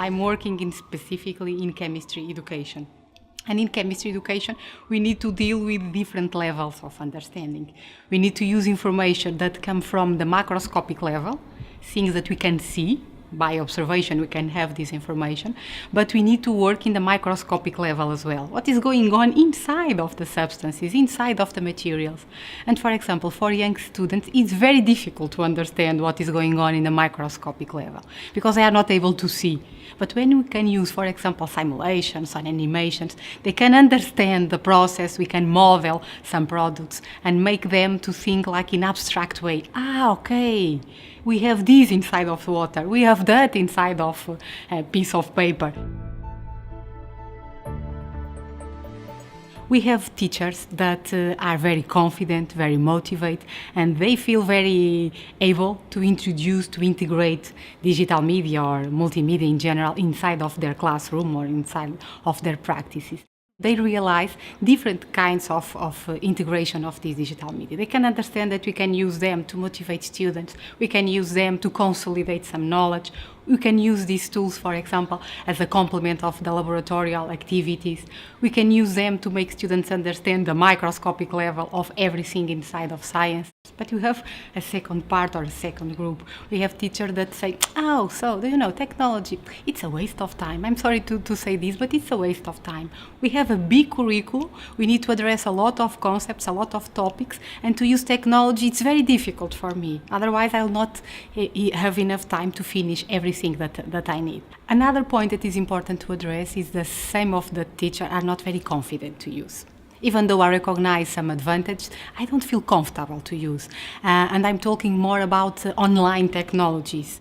I'm working specifically in chemistry education. And in chemistry education, we need to deal with different levels of understanding. We need to use information that come from the macroscopic level, things that we can see. By observation, we can have this information, but we need to work in the microscopic level as well. What is going on inside of the substances, inside of the materials? And for example, for young students, it's very difficult to understand what is going on in the microscopic level because they are not able to see. But when we can use, for example, simulations and animations, they can understand the process, we can model some products and make them to think like in abstract way. Okay, we have this inside of water, we have that inside of a piece of paper. We have teachers that are very confident, very motivated, and they feel very able to introduce, to integrate digital media or multimedia in general inside of their classroom or inside of their practices. They realize different kinds of integration of this digital media. They can understand that we can use them to motivate students, we can use them to consolidate some knowledge, we can use these tools, for example, as a complement of the laboratorial activities. We can use them to make students understand the microscopic level of everything inside of science. But we have a second part or a second group. We have teachers that say, technology, it's a waste of time. I'm sorry to say this, but it's a waste of time. We have a big curriculum, we need to address a lot of concepts, a lot of topics, and to use technology, it's very difficult for me. Otherwise, I will not have enough time to finish everything that I need. Another point that is important to address is the some of the teachers are not very confident to use. Even though I recognize some advantage, I don't feel comfortable to use. And I'm talking more about online technologies.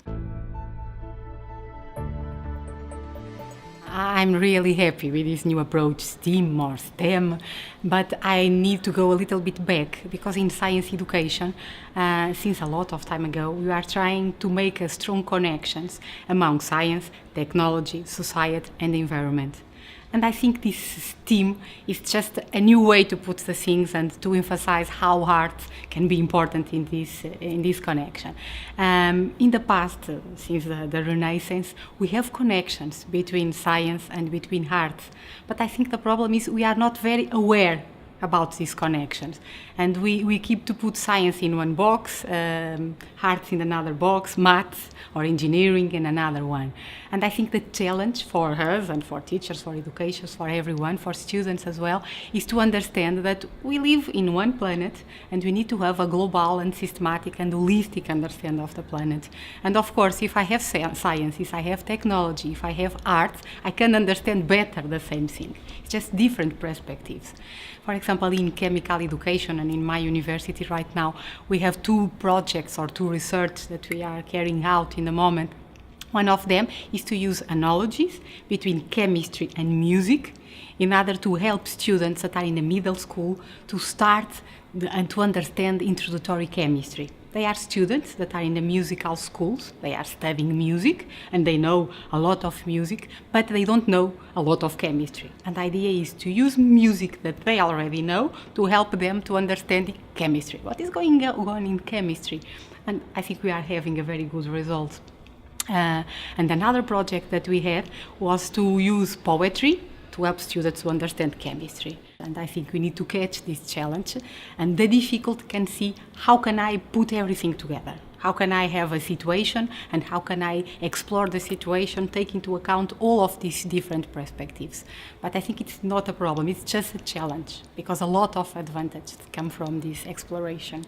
I'm really happy with this new approach, STEAM or STEM, but I need to go a little bit back because in science education, since a lot of time ago, we are trying to make strong connections among science, technology, society and the environment. And I think this STEAM is just a new way to put the things and to emphasize how art can be important in this connection. In the past, since the Renaissance, we have connections between science and between art. But I think the problem is we are not very aware about these connections. And we keep to put science in one box, arts in another box, maths or engineering in another one. And I think the challenge for us and for teachers, for education, for everyone, for students as well, is to understand that we live in one planet and we need to have a global and systematic and holistic understanding of the planet. And of course, if I have science, if I have technology, if I have art, I can understand better the same thing. It's just different perspectives. For example, in chemical education and in my university right now, we have two projects or two research that we are carrying out in the moment. One of them is to use analogies between chemistry and music in order to help students that are in the middle school to start and to understand introductory chemistry. They are students that are in the musical schools, they are studying music and they know a lot of music, but they don't know a lot of chemistry. And the idea is to use music that they already know to help them to understand chemistry. What is going on in chemistry? And I think we are having a very good result. And another project that we had was to use poetry to help students to understand chemistry. And I think we need to catch this challenge, and the difficult can see how can I put everything together? How can I have a situation and how can I explore the situation, take into account all of these different perspectives? But I think it's not a problem, it's just a challenge because a lot of advantages come from this exploration.